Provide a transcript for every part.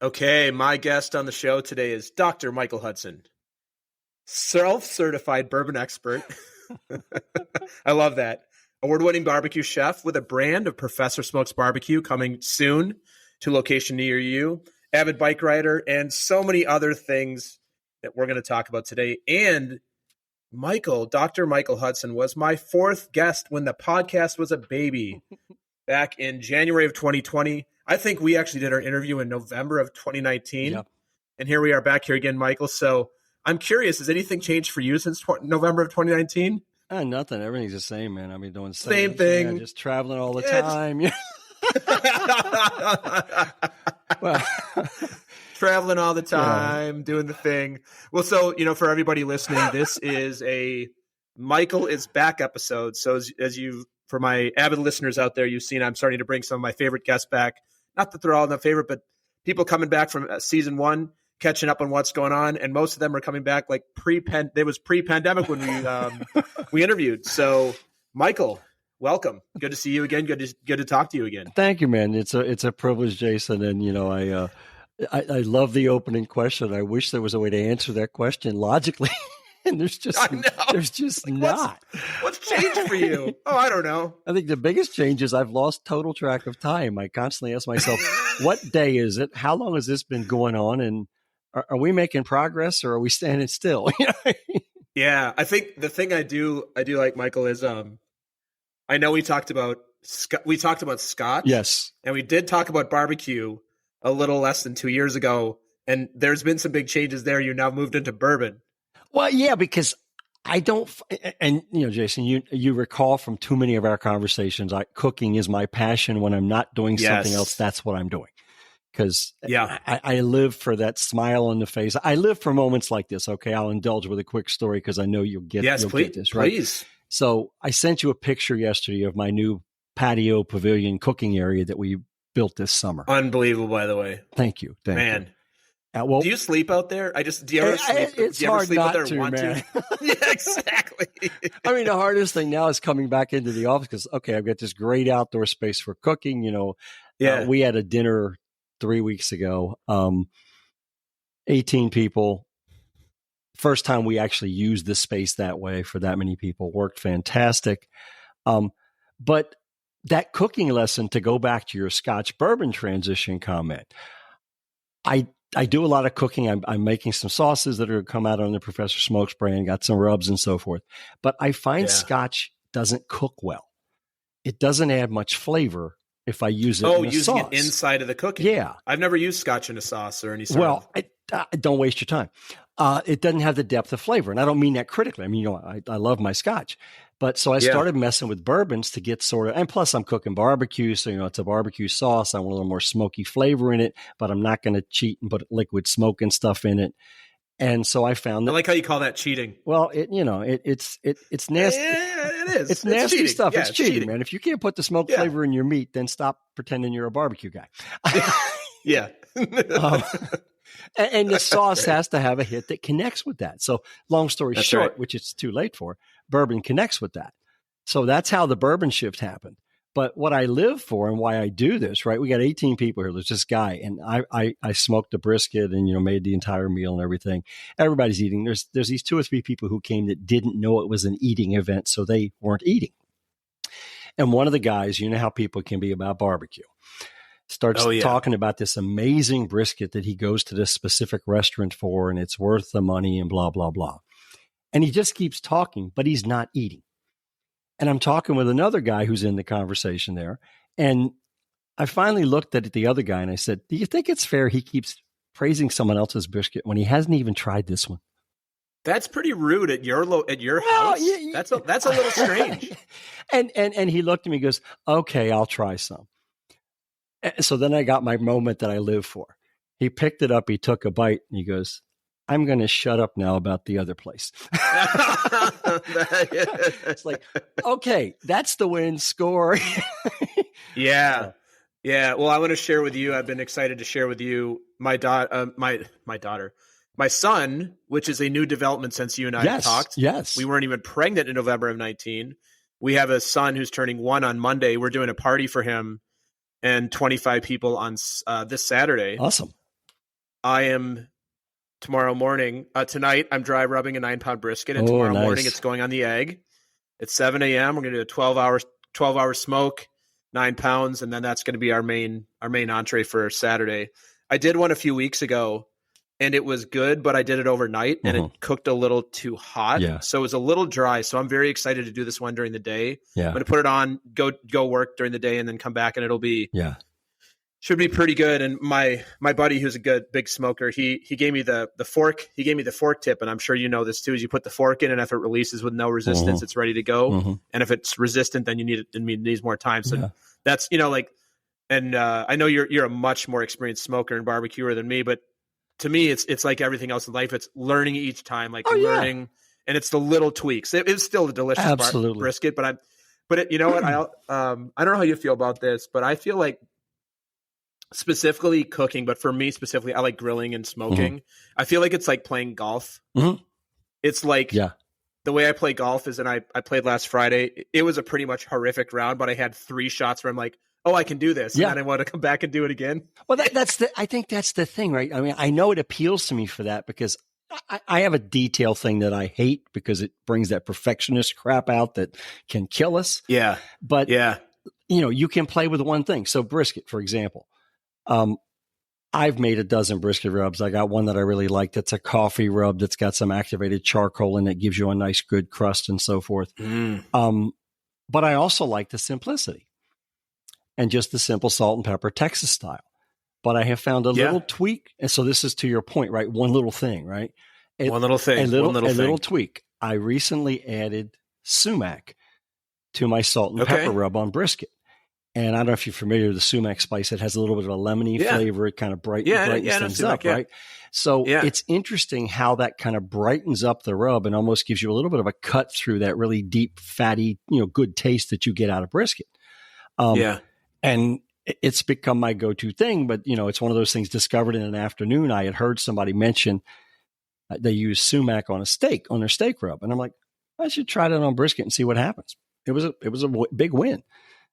Okay, my guest on the show today is Dr. Michael Hudson, self-certified bourbon expert. I love that. Award-winning barbecue chef with a brand of Professor Smokes Barbecue coming soon to a location near you. Avid bike rider and so many other things that we're going to talk about today. And Dr. Michael Hudson was my fourth guest when the podcast was a baby back in January of 2020. I think we actually did our interview in November of 2019. Yep. And here we are back here again, Michael. So I'm curious, has anything changed for you since November of 2019? Nothing. Everything's the same, man. I've been doing the Same thing. Yeah, just traveling all the time. Well, traveling all the time, doing the thing. Well, so, for everybody listening, this is a Michael is back episode. So for my avid listeners out there, you've seen I'm starting to bring some of my favorite guests back. Not that they're all my favorite, but people coming back from season one, catching up on what's going on. And most of them are coming back like pre-pandemic when we interviewed. So Michael, welcome. Good to see you again. Good to talk to you again. Thank you, man. It's a privilege, Jason. And, I love the opening question. I wish there was a way to answer that question logically. And there's just not. What's changed for you? Oh, I don't know. I think the biggest change is I've lost total track of time. I constantly ask myself, what day is it? How long has this been going on? And are we making progress or are we standing still? Yeah, I think the thing I do like, Michael, is I know we talked about Scotch. Yes. And we did talk about barbecue a little less than 2 years ago. And there's been some big changes there. You now moved into bourbon. Well, yeah, because I don't, and Jason, you recall from too many of our conversations, cooking is my passion. When I'm not doing something else, that's what I'm doing. Because I live for that smile on the face. I live for moments like this. Okay, I'll indulge with a quick story because I know you'll get this, right? Please. So I sent you a picture yesterday of my new patio pavilion cooking area that we built this summer. Unbelievable, by the way. Thank you. Man. Do you sleep out there? Do you ever sleep? It's do you ever hard sleep not out there? to, man. Yeah, exactly. I mean, the hardest thing now is coming back into the office because, okay, I've got this great outdoor space for cooking. We had a dinner 3 weeks ago, 18 people. First time we actually used the space that way for that many people. Worked fantastic. But that cooking lesson, to go back to your Scotch bourbon transition comment, I do a lot of cooking. I'm making some sauces that are going to come out on the Professor Smokes brand, got some rubs and so forth. But I find Scotch doesn't cook well. It doesn't add much flavor if I use it in a using sauce. it inside of the cooking. Yeah. I've never used Scotch in a sauce or any sort of. Well, don't waste your time. It doesn't have the depth of flavor. And I don't mean that critically. I mean, I love my Scotch. But so I started messing with bourbons to get and plus I'm cooking barbecue. So, it's a barbecue sauce. I want a little more smoky flavor in it, but I'm not going to cheat and put liquid smoke and stuff in it. And so I found that. I like how you call that cheating. Well, it's nasty. Yeah, it is. It's nasty cheating. stuff. Yeah, it's cheating, man. If you can't put the smoke flavor in your meat, then stop pretending you're a barbecue guy. Yeah. And the sauce has to have a hit that connects with that. So long story short, which it's too late for, bourbon connects with that. So that's how the bourbon shift happened. But what I live for and why I do this, right? We got 18 people here. There's this guy, and I smoked a brisket and, made the entire meal and everything. Everybody's eating. There's these 2 or 3 people who came that didn't know it was an eating event, so they weren't eating. And one of the guys, how people can be about barbecue, starts talking about this amazing brisket that he goes to this specific restaurant for, and it's worth the money and blah, blah, blah. And he just keeps talking, but he's not eating. And I'm talking with another guy who's in the conversation there. And I finally looked at the other guy and I said, do you think it's fair he keeps praising someone else's brisket when he hasn't even tried this one? That's pretty rude at your house. That's a little strange. And he looked at me and goes, okay, I'll try some. So then I got my moment that I live for. He picked it up, he took a bite, and he goes, I'm going to shut up now about the other place. It's like, okay, that's the win score. Yeah. Yeah. Well, I want to share with you, I've been excited to share with you my son, which is a new development since you and I talked. Yes. We weren't even pregnant in November of 19. We have a son who's turning 1 on Monday. We're doing a party for him and 25 people on this Saturday. Awesome. I am tonight I'm dry rubbing a 9-pound brisket, and tomorrow morning it's going on the egg. It's 7 a.m. We're going to do a 12-hour smoke, 9 pounds, and then that's going to be our main entree for Saturday. I did one a few weeks ago, and it was good, but I did it overnight, and it cooked a little too hot. Yeah. So it was a little dry. So I'm very excited to do this one during the day. Yeah. I'm going to put it on, go work during the day, and then come back, and should be pretty good. And my buddy, who's a good big smoker, he gave me the fork. He gave me the fork tip, and I'm sure you know this too. Is you put the fork in, and if it releases with no resistance, it's ready to go. And if it's resistant, then it needs more time. So that's and I know you're a much more experienced smoker and barbecuer than me, but to me, it's like everything else in life. It's learning each time, learning, and it's the little tweaks. It's still a delicious brisket, but you know what? I don't know how you feel about this, but I feel like, specifically cooking, but for me specifically, I like grilling and smoking. I feel like it's like playing golf. It's like the way I play golf is, and I played last Friday. It was a pretty much horrific round, but I had 3 shots where I'm like, oh, I can do this. And then I want to come back and do it again. Well, I think that's the thing, right? I mean, I know it appeals to me for that because I have a detail thing that I hate because it brings that perfectionist crap out that can kill us. Yeah. But, you can play with one thing. So brisket, for example. I've made a dozen brisket rubs. I got one that I really like. That's a coffee rub that's got some activated charcoal in it, gives you a nice good crust and so forth. But I also like the simplicity and just the simple salt and pepper Texas style. But I have found a little tweak. And so this is to your point, right? One little thing, right? One little thing. A little tweak. I recently added sumac to my salt and pepper rub on brisket. And I don't know if you're familiar with the sumac spice. It has a little bit of a lemony flavor. It kind of brightens things up, right? So it's interesting how that kind of brightens up the rub and almost gives you a little bit of a cut through that really deep, fatty, good taste that you get out of brisket. And it's become my go-to thing. But, it's one of those things discovered in an afternoon. I had heard somebody mention they use sumac on their steak rub. And I'm like, I should try that on brisket and see what happens. It was a big win.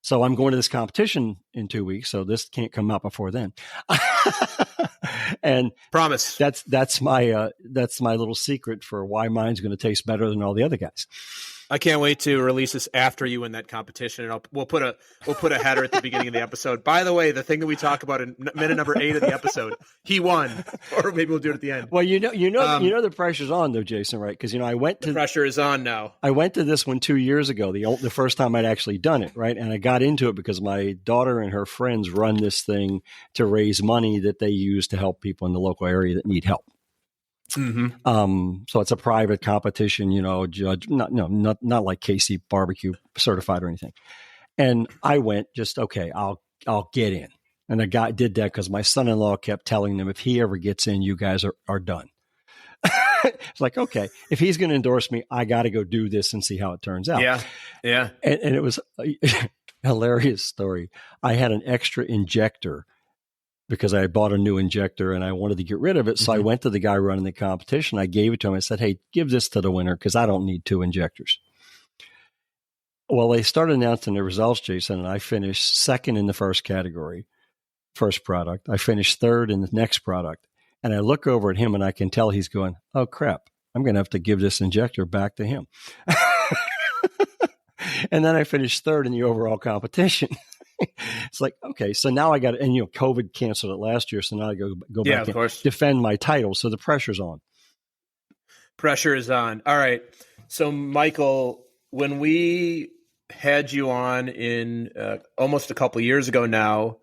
So I'm going to this competition in 2 weeks, so this can't come out before then. And promise that's my little secret for why mine's going to taste better than all the other guys. I can't wait to release this after you win that competition, and we'll put a header at the beginning of the episode. By the way, the thing that we talk about in minute number 8 of the episode, he won, or maybe we'll do it at the end. Well, the pressure's on though, Jason, right? Because the pressure is on now. I went to this one 2 years ago, the first time I'd actually done it, right? And I got into it because my daughter and her friends run this thing to raise money that they use to help people in the local area that need help. So it's a private competition, judge, not like KC barbecue certified or anything. And I went I'll get in. And the guy did that because my son-in-law kept telling them, if he ever gets in, you guys are done. It's like, okay, if he's going to endorse me, I got to go do this and see how it turns out. Yeah. And it was a hilarious story. I had an extra injector because I had bought a new injector and I wanted to get rid of it. So I went to the guy running the competition. I gave it to him. I said, hey, give this to the winner because I don't need 2 injectors. Well, they started announcing the results, Jason, and I finished second in the first category, first product. I finished third in the next product. And I look over at him and I can tell he's going, oh, crap, I'm going to have to give this injector back to him. And then I finished third in the overall competition. It's like, okay, so now I got it. And, COVID canceled it last year. So now I go back and defend my title. So the pressure's on. Pressure is on. All right. So, Michael, when we had you on in almost a couple years ago now,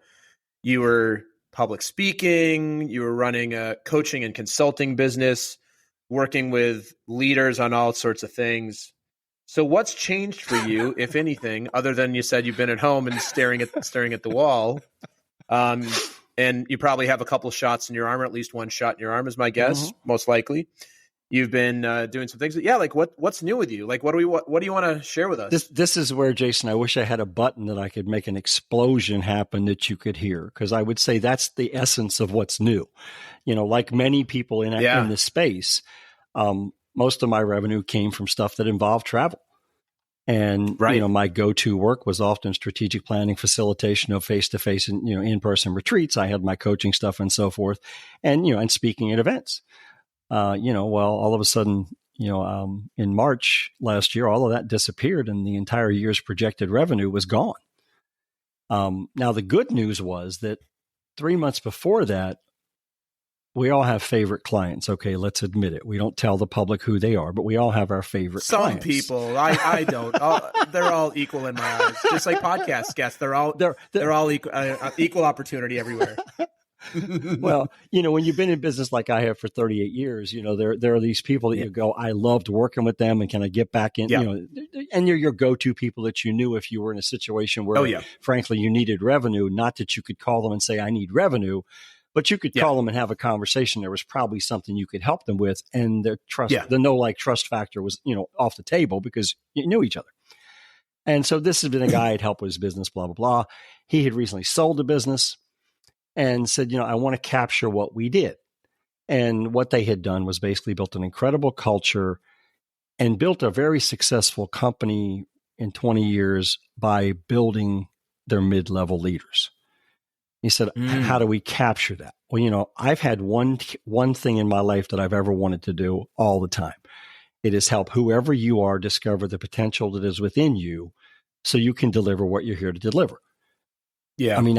you were public speaking, you were running a coaching and consulting business, working with leaders on all sorts of things. So what's changed for you, if anything, other than you said you've been at home and staring at the wall, and you probably have a couple shots in your arm, or at least one shot in your arm is my guess, most likely. You've been doing some things. Yeah, like what's new with you? Like what do you want to share with us? This is where, Jason, I wish I had a button that I could make an explosion happen that you could hear, because I would say that's the essence of what's new. Like many people in this space, most of my revenue came from stuff that involved travel. And, my go-to work was often strategic planning, facilitation of face-to-face and, in-person retreats. I had my coaching stuff and so forth, and, and speaking at events. All of a sudden, in March last year, all of that disappeared and the entire year's projected revenue was gone. Now, the good news was that 3 months before that, we all have favorite clients. Okay, let's admit it. We don't tell the public who they are, but we all have our favorite clients. Some people, I don't. They're all equal in my eyes. Just like podcast guests, they're all equal opportunity everywhere. Well, when you've been in business like I have for 38 years, there are these people that you go, I loved working with them, and can I get back in? And you're your go-to people that you knew if you were in a situation where, frankly, you needed revenue. Not that you could call them and say, I need revenue. But you could call them and have a conversation. There was probably something you could help them with, and their trust, the no-like trust factor was, off the table because you knew each other. And so this has been a guy I'd helped with his business, blah, blah, blah. He had recently sold the business and said, I want to capture what we did. And what they had done was basically built an incredible culture and built a very successful company in 20 years by building their mid-level leaders. He said, how do we capture that? Well, I've had one thing in my life that I've ever wanted to do all the time. It is help whoever you are discover the potential that is within you so you can deliver what you're here to deliver. Yeah. I mean,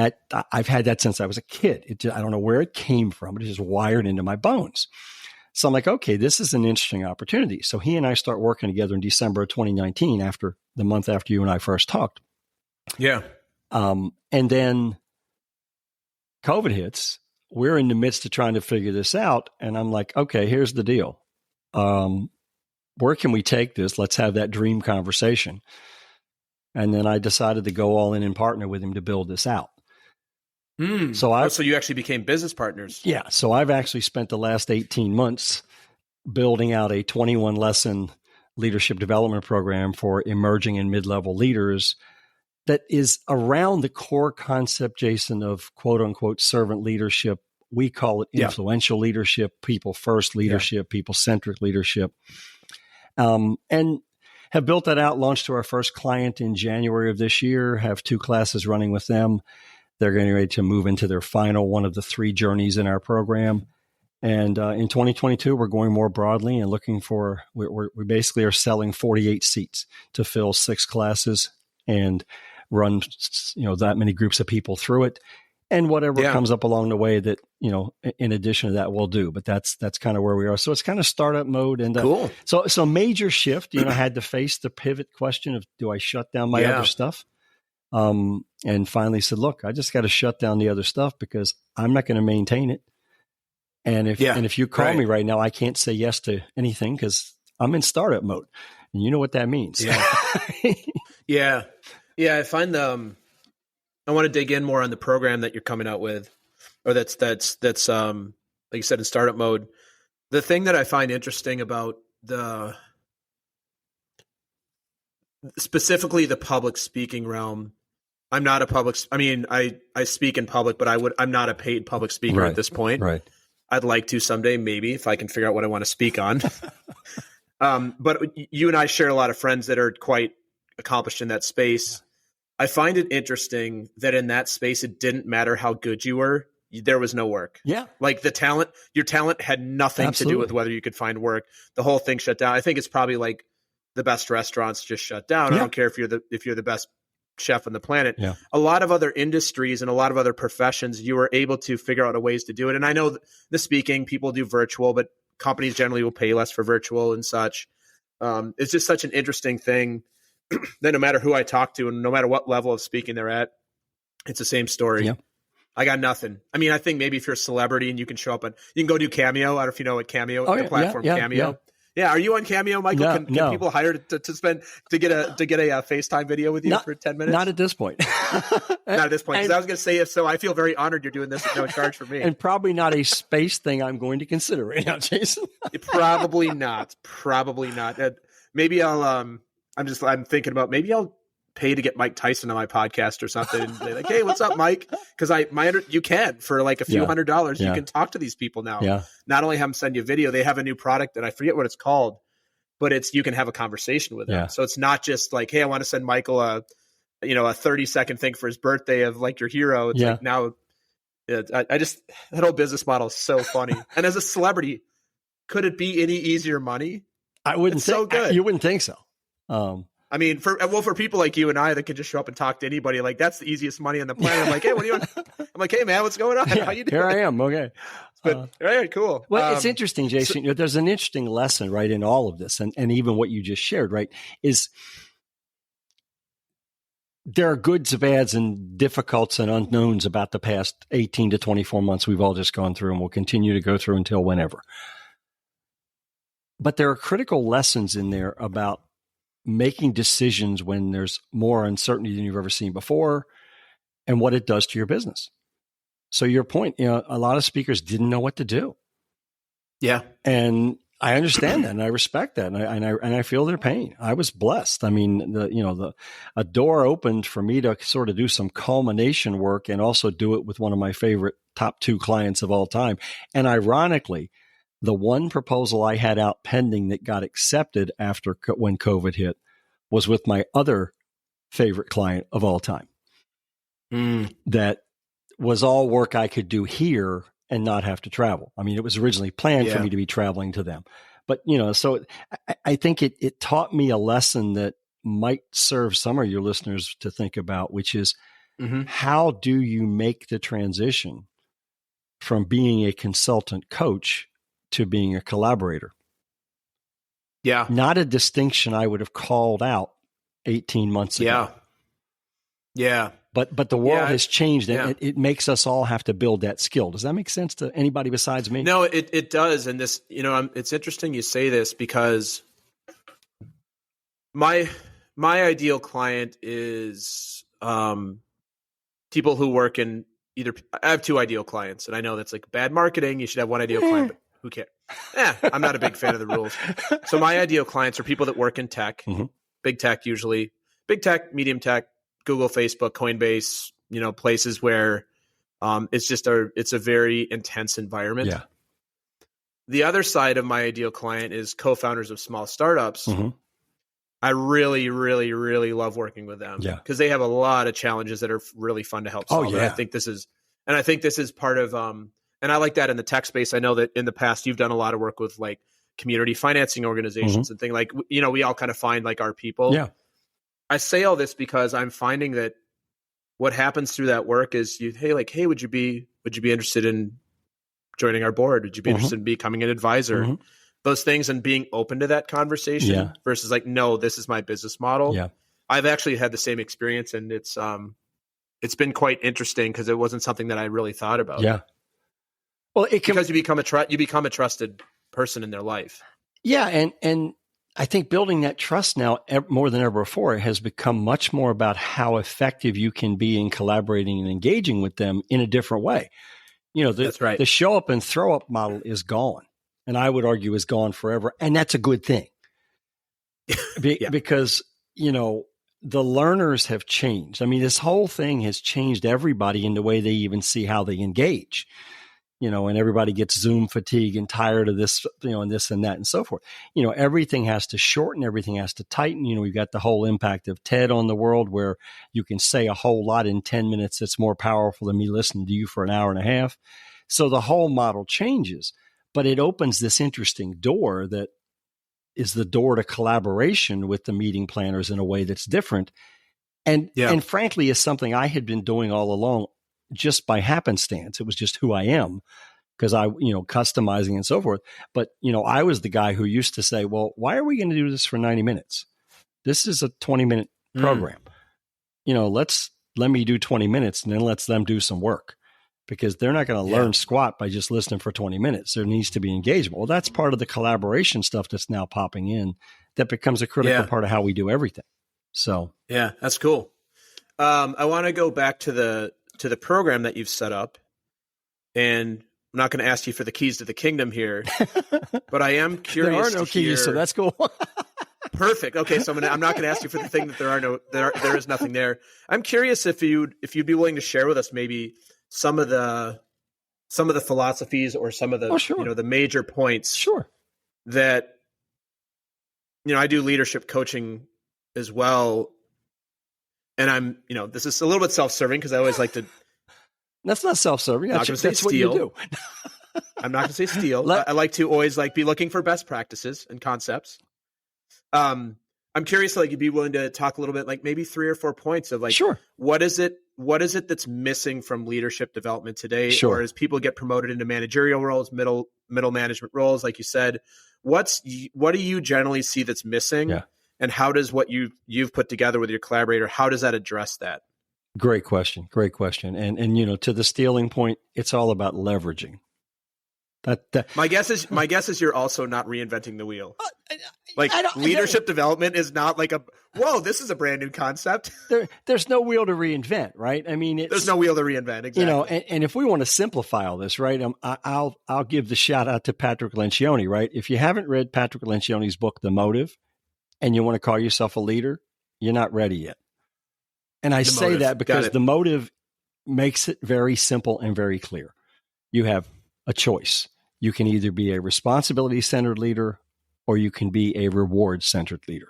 I've had that since I was a kid. I don't know where it came from, but it's just wired into my bones. So I'm like, okay, this is an interesting opportunity. So he and I start working together in December of 2019, after the month after you and I first talked. Yeah. And then COVID hits. We're in the midst of trying to figure this out. And I'm like, okay, here's the deal. Where can we take this? Let's have that dream conversation. And then I decided to go all in and partner with him to build this out. So you actually became business partners. Yeah. So I've actually spent the last 18 months building out a 21 lesson leadership development program for emerging and mid-level leaders that is around the core concept, Jason, of quote unquote servant leadership. We call it influential leadership, people first leadership, people centric leadership. And have built that out, launched to our first client in January of this year, have 2 classes running with them. They're getting ready to move into their final one of the 3 journeys in our program. And in 2022, we're going more broadly and looking for, we basically are selling 48 seats to fill 6 classes and run, that many groups of people through it. And whatever comes up along the way that, in addition to that, we'll do. But that's kind of where we are. So it's kind of startup mode. And cool. So major shift, I had to face the pivot question of, do I shut down my other stuff? And finally said, look, I just got to shut down the other stuff because I'm not going to maintain it. And if you call me right now, I can't say yes to anything because I'm in startup mode. And you know what that means. Yeah. I find I want to dig in more on the program that you're coming out with, or that's like you said, in startup mode. The thing that I find interesting about specifically the public speaking realm, I'm not I speak in public, but I'm not a paid public speaker at this point. Right. I'd like to someday, maybe, if I can figure out what I want to speak on. But you and I share a lot of friends that are quite accomplished in that space. I find it interesting that in that space, it didn't matter how good you were. There was no work. Yeah. Like your talent had nothing to do with whether you could find work. The whole thing shut down. I think it's probably like the best restaurants just shut down. I don't care if you're the best chef on the planet. Yeah. A lot of other industries and a lot of other professions, you were able to figure out ways to do it. And I know the speaking, people do virtual, but companies generally will pay less for virtual and such. It's just such an interesting thing that no matter who I talk to and no matter what level of speaking they're at, it's the same story. Yeah. I got nothing. I mean, I think maybe if you're a celebrity and you can show up you can go do Cameo. I don't know if you know what Cameo, the platform Cameo. Yeah. Are you on Cameo, Michael? No, can people hire to get a FaceTime video with you for 10 minutes? Not at this point. Not at this point. Because I was going to say, if so, I feel very honored you're doing this at no charge for me. And probably not a space thing I'm going to consider right now, Jason. Probably not. Maybe I'll I'm thinking about maybe I'll pay to get Mike Tyson on my podcast or something and say like, hey, what's up, Mike? Because you can for like a few $100s, you can talk to these people now. Yeah. Not only have them send you a video, they have a new product that I forget what it's called. but you can have a conversation with them. Yeah. So it's not just like, hey, I want to send Michael a 30-second thing for his birthday of like your hero. It's like now I just, that whole business model is so funny. And as a celebrity, could it be any easier money? I wouldn't think so good. You wouldn't think so. I mean, for people like you and I that can just show up and talk to anybody, like that's the easiest money on the planet. I'm like, hey, what are you? I'm like, hey, man, what's going on? How you doing? Here I am. Okay. But all right, cool. Well, it's interesting, Jason. There's an interesting lesson, right, in all of this, and even what you just shared, right, is there are goods, bads, and difficulties and unknowns about the past 18 to 24 months we've all just gone through and will continue to go through until whenever. But there are critical lessons in there about making decisions when there's more uncertainty than you've ever seen before and what it does to your business. So your point, a lot of speakers didn't know what to do. Yeah. And I understand that and I respect that. And I feel their pain. I was blessed. I mean, a door opened for me to sort of do some culmination work and also do it with one of my favorite top 2 clients of all time. And ironically, the one proposal I had out pending that got accepted when COVID hit was with my other favorite client of all time. That was all work I could do here and not have to travel. I mean, it was originally planned for me to be traveling to them. But, so I think it taught me a lesson that might serve some of your listeners to think about, which is how do you make the transition from being a consultant coach to being a collaborator? Yeah. Not a distinction I would have called out 18 months ago. Yeah. But the world has changed and it makes us all have to build that skill. Does that make sense to anybody besides me? No, it does. And this, it's interesting you say this because my ideal client is people who work in I have 2 ideal clients, and I know that's like bad marketing. You should have one ideal client, but who cares? I'm not a big fan of the rules. So my ideal clients are people that work in tech, big tech usually, big tech, medium tech, Google, Facebook, Coinbase, places where it's a very intense environment. Yeah. The other side of my ideal client is co-founders of small startups. I really, really, really love working with them because they have a lot of challenges that are really fun to help solve. And I think this is part of, and I like that in the tech space. I know that in the past you've done a lot of work with like community financing organizations and things like, we all kind of find like our people. Yeah. I say all this because I'm finding that what happens through that work is hey, would you be interested in joining our board? Would you be interested in becoming an advisor? Those things, and being open to that conversation versus like, no, this is my business model. Yeah. I've actually had the same experience, and it's been quite interesting because it wasn't something that I really thought about. Yeah. Well, because you become a trusted person in their life. Yeah. And I think building that trust now more than ever before has become much more about how effective you can be in collaborating and engaging with them in a different way. That's right. The show up and throw up model is gone. And I would argue is gone forever. And that's a good thing because, the learners have changed. I mean, this whole thing has changed everybody in the way they even see how they engage, and everybody gets Zoom fatigue and tired of this, and this and that and so forth. Everything has to shorten, everything has to tighten. We've got the whole impact of TED on the world where you can say a whole lot in 10 minutes. That's more powerful than me listening to you for an hour and a half. So the whole model changes. But it opens this interesting door that is the door to collaboration with the meeting planners in a way that's different. And frankly, is something I had been doing all along just by happenstance. It was just who I am because customizing and so forth. But, I was the guy who used to say, well, why are we going to do this for 90 minutes? This is a 20-minute program. Let me do 20 minutes and then let them do some work. Because they're not going to learn squat by just listening for 20 minutes. There needs to be engagement. Well, that's part of the collaboration stuff that's now popping in that becomes a critical part of how we do everything. So, yeah, that's cool. I want to go back to the program that you've set up, and I'm not going to ask you for the keys to the kingdom here, but I am curious. There are no keys, so that's cool. Perfect. Okay, so I'm not going to ask you for the thing that there is nothing there. I'm curious if you'd be willing to share with us maybe some of the philosophies or some of the the major points that I do leadership coaching as well. And I'm, this is a little bit self-serving because I always like to. That's not self-serving. That's what you do. I'm not going to say steal. I like to always be looking for best practices and concepts. I'm curious, you'd be willing to talk a little bit, maybe 3 or 4 points of sure. What is it that's missing from leadership development today? Sure. Or as people get promoted into managerial roles, middle management roles, like you said, what do you generally see that's missing? Yeah. And how does what you've put together with your collaborator, how does that address that? Great question. And to the stealing point, it's all about leveraging. My guess is you're also not reinventing the wheel. Leadership development is not this is a brand new concept. There's no wheel to reinvent, right? I mean, there's no wheel to reinvent. Exactly. And if we want to simplify all this, right? I'll give the shout out to Patrick Lencioni, right? If you haven't read Patrick Lencioni's book, The Motive, and you want to call yourself a leader, you're not ready yet. And I say that because The Motive makes it very simple and very clear. You have a choice. You can either be a responsibility-centered leader or you can be a reward-centered leader.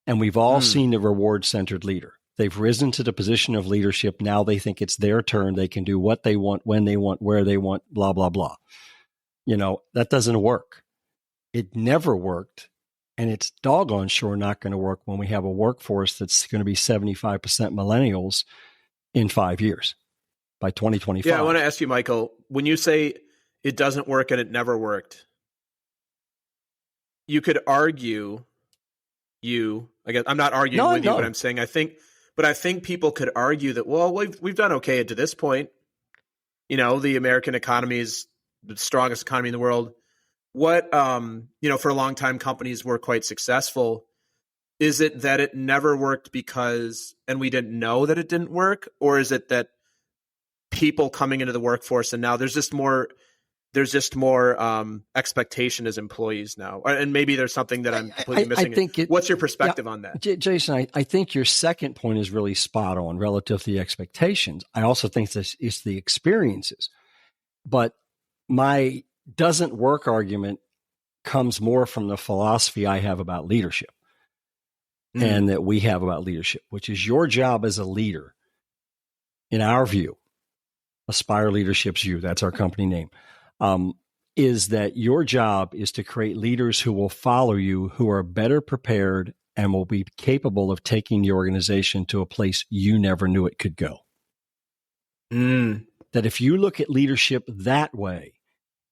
And we've all seen the reward-centered leader. They've risen to the position of leadership. Now they think it's their turn. They can do what they want, when they want, where they want, blah, blah, blah. That doesn't work. It never worked. And it's doggone sure not going to work when we have a workforce that's going to be 75% millennials in 5 years, by 2025. Yeah, I want to ask you, Michael, when you say it doesn't work and it never worked, you could argue I guess I'm not arguing with you, but I'm saying I think people could argue that, well, we've done okay to this point. The American economy is the strongest economy in the world. What, for a long time, companies were quite successful. Is it that it never worked and we didn't know that it didn't work? Or is it that people coming into the workforce and now there's just more expectation as employees now? And maybe there's something that I'm completely missing. What's your perspective on that? Jason, I think your second point is really spot on relative to the expectations. I also think it's the experiences. But my doesn't work argument comes more from the philosophy I have about leadership and that we have about leadership, which is your job as a leader. In our view, Aspire Leadership's view, that's our company name, is that your job is to create leaders who will follow you, who are better prepared and will be capable of taking the organization to a place you never knew it could go. That if you look at leadership that way,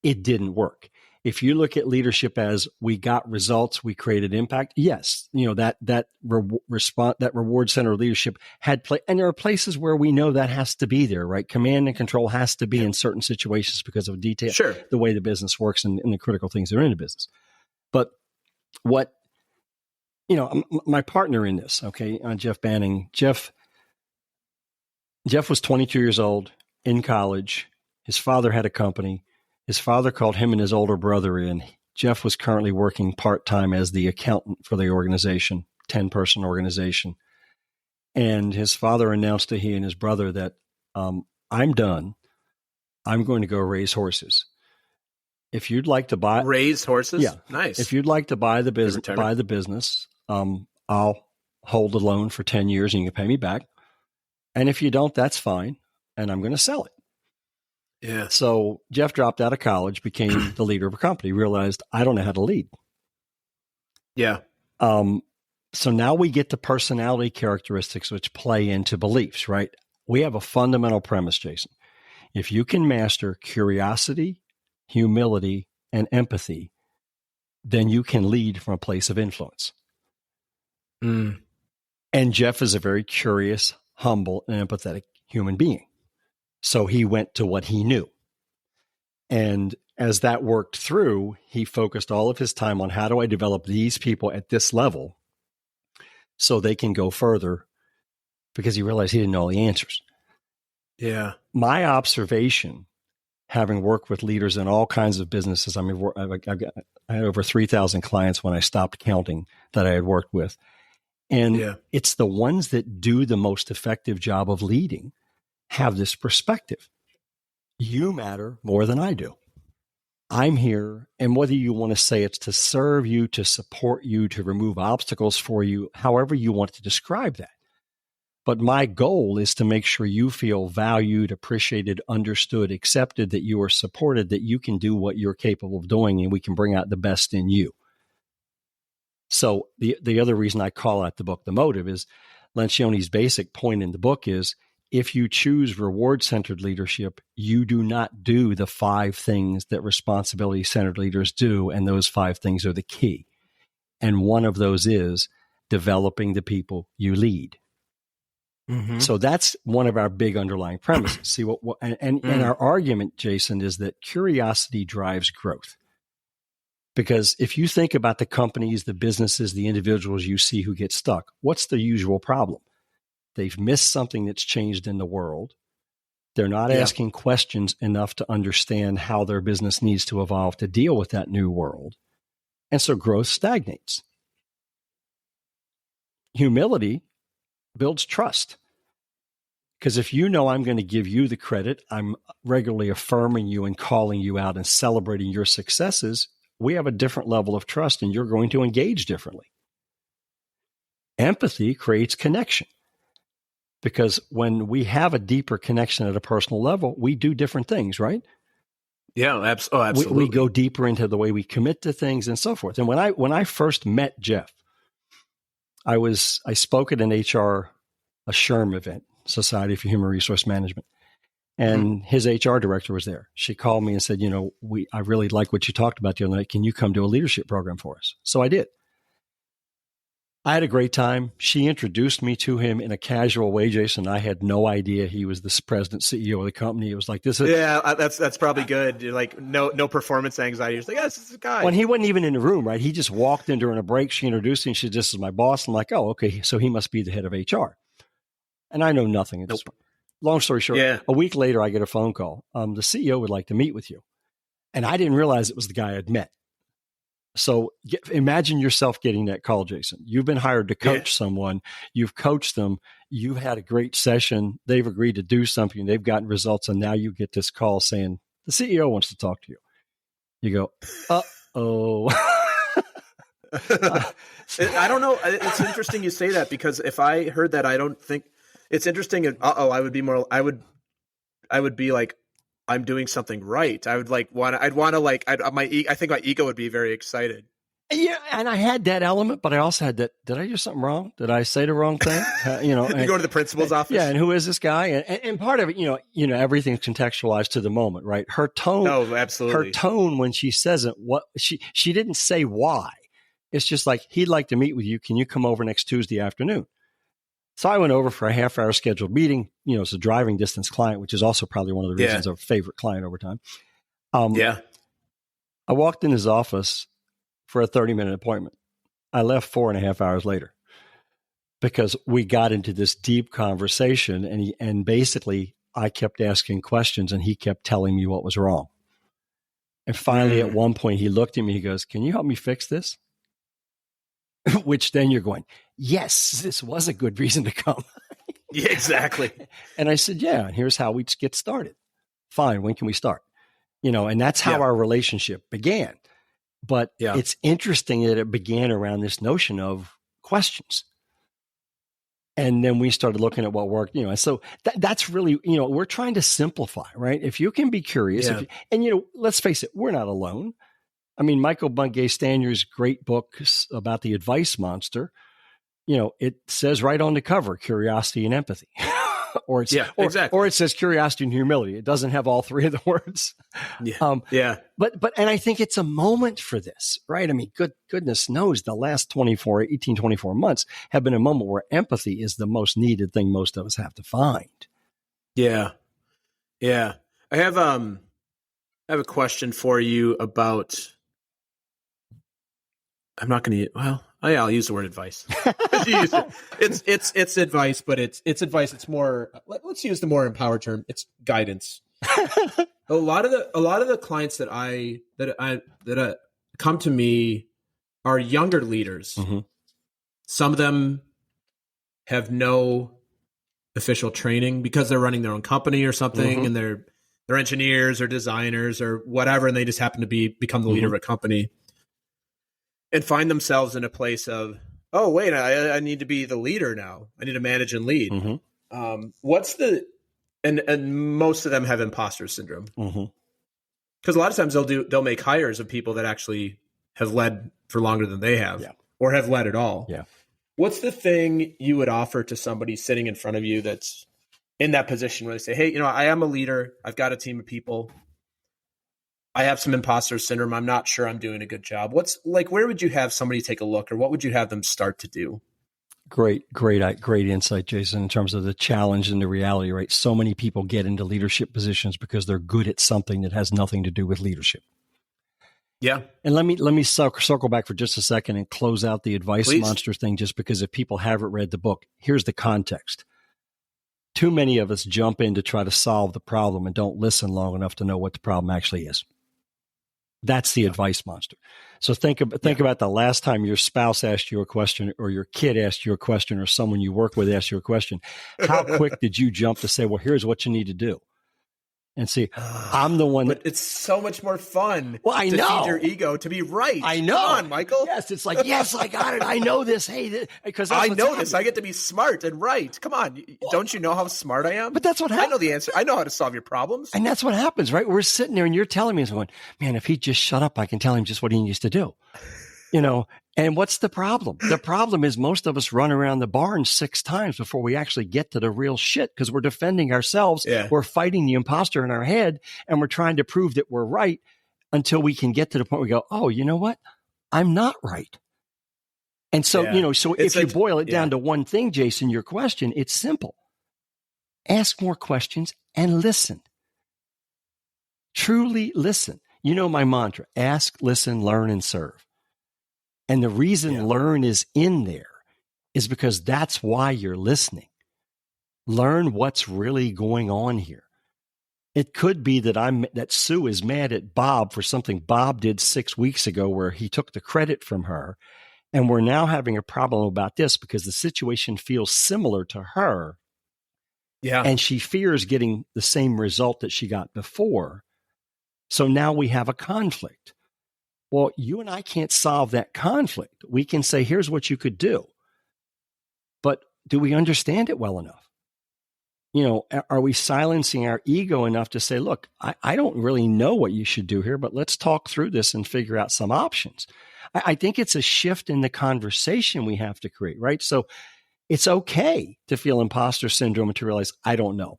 it didn't work. If you look at leadership as we got results, we created impact. Yes, that reward-centered leadership had play, and there are places where we know that has to be there, right? Command and control has to be in certain situations because of detail, the way the business works and the critical things that are in the business. But what my partner in this, Jeff Banning, Jeff was 22 years old in college. His father had a company. His father called him and his older brother in. Jeff was currently working part-time as the accountant for the organization, 10-person organization. And his father announced to he and his brother that, I'm done. I'm going to go raise horses. If you'd like to raise horses? Yeah. Nice. If you'd like to buy the business, I'll hold the loan for 10 years and you can pay me back. And if you don't, that's fine. And I'm going to sell it. Yeah. So Jeff dropped out of college, became the leader of a company, realized I don't know how to lead. Yeah. So now we get to personality characteristics which play into beliefs, right? We have a fundamental premise, Jason. If you can master curiosity, humility, and empathy, then you can lead from a place of influence. And Jeff is a very curious, humble, and empathetic human being. So he went to what he knew. And as that worked through, he focused all of his time on how do I develop these people at this level so they can go further, because he realized he didn't know all the answers. Yeah. My observation, having worked with leaders in all kinds of businesses, I had over 3,000 clients when I stopped counting that I had worked with. And it's the ones that do the most effective job of leading have this perspective. You matter more than I do. I'm here, and whether you want to say it's to serve you, to support you, to remove obstacles for you, however you want to describe that. But my goal is to make sure you feel valued, appreciated, understood, accepted, that you are supported, that you can do what you're capable of doing, and we can bring out the best in you. So the other reason I call out the book The Motive is Lencioni's basic point in the book is, if you choose reward-centered leadership, you do not do the 5 things that responsibility-centered leaders do, and those 5 things are the key. And one of those is developing the people you lead. Mm-hmm. So that's one of our big underlying premises. See and our argument, Jason, is that curiosity drives growth. Because if you think about the companies, the businesses, the individuals you see who get stuck, what's the usual problem? They've missed something that's changed in the world. They're not asking questions enough to understand how their business needs to evolve to deal with that new world. And so growth stagnates. Humility builds trust. Because if you know I'm going to give you the credit, I'm regularly affirming you and calling you out and celebrating your successes, we have a different level of trust and you're going to engage differently. Empathy creates connection. Because when we have a deeper connection at a personal level, we do different things, right? Yeah, absolutely. We go deeper into the way we commit to things and so forth. And when I first met Jeff, I spoke at an a SHRM event, Society for Human Resource Management, and his HR director was there. She called me and said, I really like what you talked about the other night. Can you come to a leadership program for us? So I did. I had a great time. She introduced me to him in a casual way, Jason. I had no idea he was the president, CEO of the company. It was like this. That's probably good. You're like no performance anxiety. You're just like, this is a guy. When he wasn't even in the room, right? He just walked in during a break. She introduced him. She said, "This is my boss." I'm like, "Oh, okay. So he must be the head of HR." And I know nothing at this point. Long story short, a week later, I get a phone call. The CEO would like to meet with you, and I didn't realize it was the guy I'd met. So imagine yourself getting that call, Jason. You've been hired to coach someone. You've coached them. You've had a great session. They've agreed to do something. They've gotten results. And now you get this call saying, the CEO wants to talk to you. You go, uh-oh. I don't know. It's interesting you say that, because if I heard that, I don't think it's interesting. I would be more, I would be like, I'm doing something right. I would I think my ego would be very excited. Yeah. And I had that element, but I also had that. Did I do something wrong? Did I say the wrong thing? You go to the principal's office. Yeah. And who is this guy? And part of it, everything's contextualized to the moment, right? Her tone. Oh, absolutely. Her tone when she says it, she didn't say why. It's just like, he'd like to meet with you. Can you come over next Tuesday afternoon? So I went over for a half-hour scheduled meeting. It's a driving distance client, which is also probably one of the reasons of favorite client over time. I walked in his office for a 30-minute appointment. I left 4.5 hours later because we got into this deep conversation, and basically I kept asking questions, and he kept telling me what was wrong. And finally, at one point, he looked at me. He goes, "Can you help me fix this?" Which then you're going, yes, this was a good reason to come. Yeah, exactly. And I said, yeah, and here's how we get started. Fine. When can we start? And that's how our relationship began. But it's interesting that it began around this notion of questions. And then we started looking at what worked, and so that's really, we're trying to simplify, right? If you can be curious, let's face it, we're not alone. I mean, Michael Bungay-Stanier's great book about the advice monster, it says right on the cover, curiosity and empathy. or it says curiosity and humility. It doesn't have all 3 of the words. But I think it's a moment for this, right? I mean, goodness knows the last 24 months have been a moment where empathy is the most needed thing most of us have to find. Yeah. Yeah. I have a question for you about, I'm not going to, I'll use the word advice. It's advice, but it's advice. It's more, let's use the more empowered term. It's guidance. A lot of the clients that come to me are younger leaders. Mm-hmm. Some of them have no official training because they're running their own company or something, and they're engineers or designers or whatever, and they just happen to become the leader of a company and find themselves in a place of, oh, wait, I need to be the leader now. I need to manage and lead. What's the, and most of them have imposter syndrome. Because a lot of times they'll make hires of people that actually have led for longer than they have or have led at all. What's the thing you would offer to somebody sitting in front of you that's in that position where they say, hey, I am a leader. I've got a team of people. I have some imposter syndrome. I'm not sure I'm doing a good job. Where would you have somebody take a look, or what would you have them start to do? Great insight, Jason, in terms of the challenge and the reality, right? So many people get into leadership positions because they're good at something that has nothing to do with leadership. Yeah. And let me circle back for just a second and close out the advice monster thing, just because if people haven't read the book, here's the context. Too many of us jump in to try to solve the problem and don't listen long enough to know what the problem actually is. That's the advice monster. So think about the last time your spouse asked you a question, or your kid asked you a question, or someone you work with asked you a question. How quick did you jump to say, well, here's what you need to do? And see, I'm the one. But it's so much more fun to feed your ego to be right. I know. Come on, Michael. Yes, it's like, yes, I got it. I know this. Hey, because I know this. I get to be smart and right. Come on. Don't you know how smart I am? But that's what happens. I know the answer. I know how to solve your problems. And that's what happens, right? We're sitting there and you're telling me, going, man, if he just shut up, I can tell him just what he needs to do. And what's the problem? The problem is most of us run around the barn 6 times before we actually get to the real shit, because we're defending ourselves. We're fighting the imposter in our head, and we're trying to prove that we're right until we can get to the point where we go, oh, you know what? I'm not right. And so, so if you boil it down to one thing, Jason, your question, it's simple. Ask more questions and listen. Truly listen. You know my mantra: ask, listen, learn, and serve. And the reason learn is in there is because that's why you're listening. Learn what's really going on here. It could be that Sue is mad at Bob for something Bob did 6 weeks ago where he took the credit from her. And we're now having a problem about this because the situation feels similar to her. Yeah. And she fears getting the same result that she got before. So now we have a conflict. Well, you and I can't solve that conflict. We can say, here's what you could do. But do we understand it well enough? Are we silencing our ego enough to say, look, I don't really know what you should do here, but let's talk through this and figure out some options. I think it's a shift in the conversation we have to create, right? So it's okay to feel imposter syndrome and to realize, I don't know.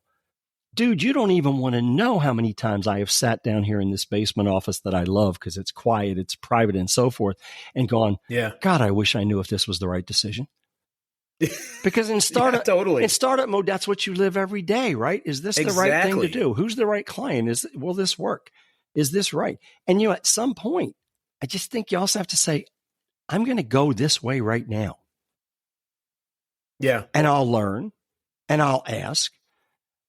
Dude, you don't even want to know how many times I have sat down here in this basement office that I love because it's quiet, it's private, and so forth, and gone, God, I wish I knew if this was the right decision. Because in startup mode, that's what you live every day, right? Is this the right thing to do? Who's the right client? Will this work? Is this right? And at some point, I just think you also have to say, I'm going to go this way right now. Yeah. And I'll learn and I'll ask.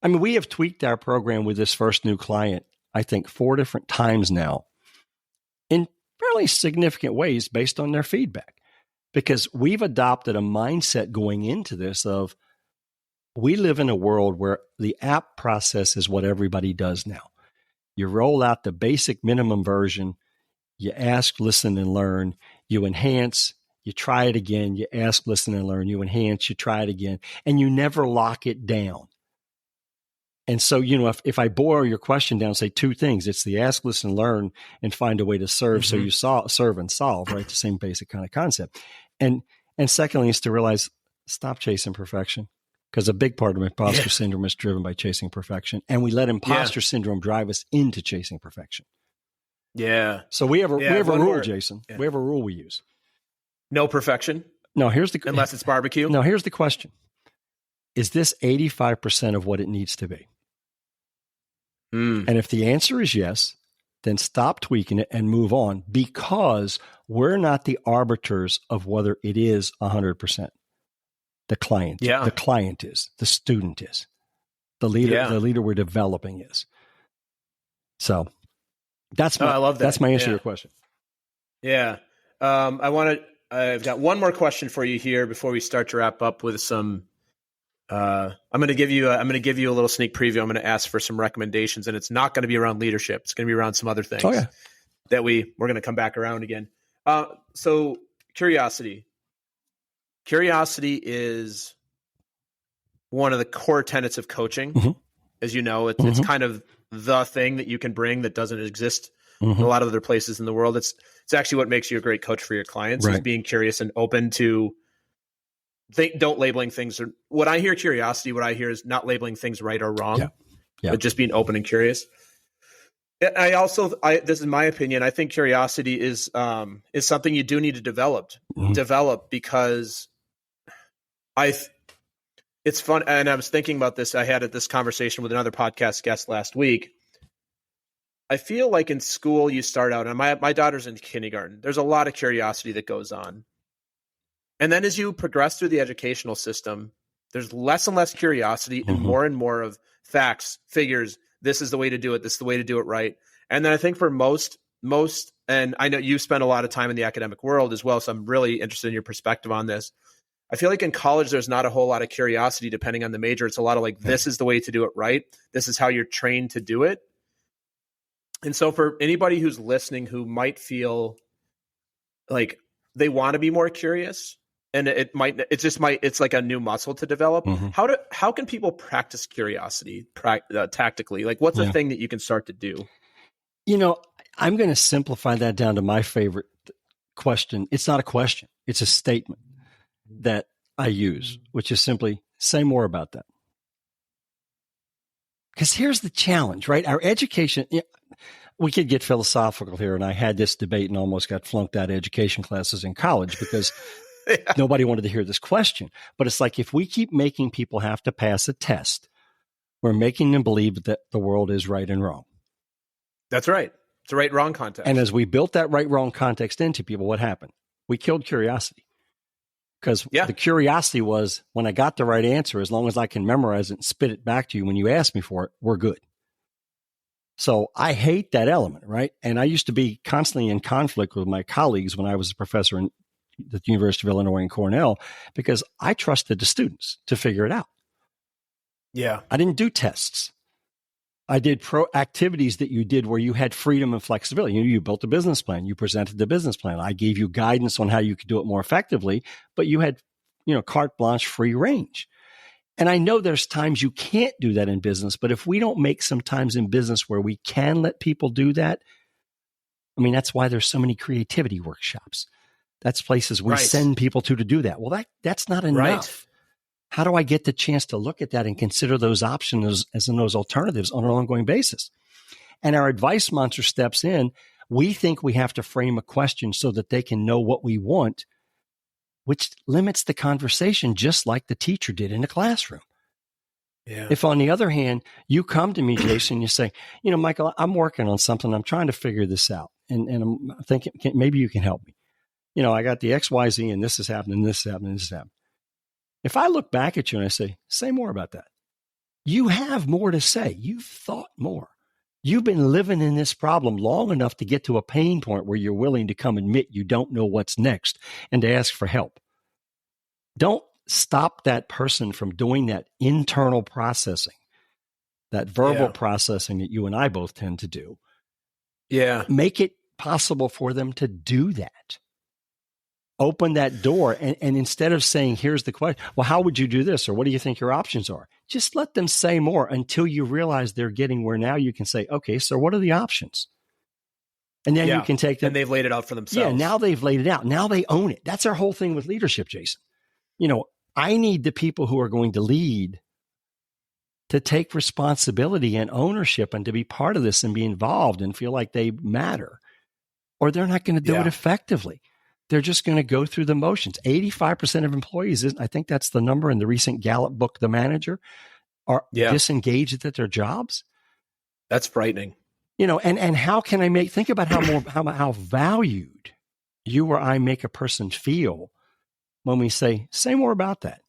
I mean, we have tweaked our program with this first new client, I think 4 different times now in fairly significant ways based on their feedback, because we've adopted a mindset going into this of we live in a world where the app process is what everybody does now. You roll out the basic minimum version, you ask, listen, and learn, you enhance, you try it again, you ask, listen, and learn, you enhance, you try it again, and you never lock it down. And so, if I boil your question down, say 2 things. It's the ask, listen, learn, and find a way to serve. Mm-hmm. So you serve and solve, right? The same basic kind of concept. And secondly is to realize, stop chasing perfection. Because a big part of imposter syndrome is driven by chasing perfection. And we let imposter syndrome drive us into chasing perfection. Yeah. So we have a rule, Jason. Yeah. We have a rule we use. No perfection? No, unless it's barbecue? No, here's the question. Is this 85% of what it needs to be? And if the answer is yes, then stop tweaking it and move on, because we're not the arbiters of whether it is 100%. The client, the client is, the student is, the leader we're developing is. So that's my, I love that. That's my answer to your question. Yeah. I've got one more question for you here before we start to wrap up with some I'm going to give you a little sneak preview. I'm going to ask for some recommendations, and it's not going to be around leadership. It's going to be around some other things that we're going to come back around again. So curiosity is one of the core tenets of coaching. Mm-hmm. As you know, it's kind of the thing that you can bring that doesn't exist in a lot of other places in the world. It's actually what makes you a great coach for your clients, is being curious and open to don't labeling things. What I hear curiosity, what I hear is not labeling things right or wrong, but just being open and curious. This is my opinion. I think curiosity is something you do need to develop because it's fun. And I was thinking about this. I had this conversation with another podcast guest last week. I feel like in school you start out, and my daughter's in kindergarten. There's a lot of curiosity that goes on. And then as you progress through the educational system, there's less and less curiosity and more of facts, figures. This is the way to do it. This is the way to do it right. And then I think for most, and I know you spend a lot of time in the academic world as well, so I'm really interested in your perspective on this. I feel like in college, there's not a whole lot of curiosity depending on the major. It's a lot of like, this is the way to do it right. This is how you're trained to do it. And so for anybody who's listening who might feel like they want to be more curious, and it's like a new muscle to develop. How can people practice curiosity tactically? Like, what's a thing that you can start to do? I'm going to simplify that down to my favorite question. It's not a question. It's a statement that I use, which is simply say more about that. Because here's the challenge, right? Our education, we could get philosophical here. And I had this debate and almost got flunked out of education classes in college because nobody wanted to hear this question. But it's like, if we keep making people have to pass a test, we're making them believe that the world is right and wrong. That's right. It's a right-wrong context. And as we built that right-wrong context into people, what happened? We killed curiosity. Because the curiosity was, when I got the right answer, as long as I can memorize it and spit it back to you when you ask me for it, we're good. So I hate that element, right? And I used to be constantly in conflict with my colleagues when I was a professor in the University of Illinois and Cornell, because I trusted the students to figure it out. Yeah. I didn't do tests. I did activities that you did where you had freedom and flexibility. You built a business plan. You presented the business plan. I gave you guidance on how you could do it more effectively, but you had, carte blanche, free range. And I know there's times you can't do that in business, but if we don't make some times in business where we can let people do that, that's why there's so many creativity workshops. That's places we send people to do that. Well, that's not enough. Right. How do I get the chance to look at that and consider those options as in those alternatives on an ongoing basis? And our advice monster steps in. We think we have to frame a question so that they can know what we want, which limits the conversation, just like the teacher did in the classroom. Yeah. If, on the other hand, you come to me, Jason, you say, Michael, I'm working on something. I'm trying to figure this out. And I'm thinking, maybe you can help me. I got the X, Y, Z, and this is happening, this is happening, this is happening. If I look back at you and I say more about that, you have more to say. You've thought more. You've been living in this problem long enough to get to a pain point where you're willing to come admit you don't know what's next and to ask for help. Don't stop that person from doing that internal processing, that verbal processing that you and I both tend to do. Yeah. Make it possible for them to do that. Open that door. And instead of saying, here's the question, well, how would you do this? Or what do you think your options are? Just let them say more until you realize they're getting where now you can say, okay, so what are the options? And then you can take them. And they've laid it out for themselves. Yeah, now they've laid it out. Now they own it. That's our whole thing with leadership, Jason. I need the people who are going to lead to take responsibility and ownership and to be part of this and be involved and feel like they matter, or they're not going to do it effectively. They're just going to go through the motions. 85% of employees, I think that's the number in the recent Gallup book, The Manager, are disengaged at their jobs. That's frightening. And how can I think about how valued you or I make a person feel when we say more about that,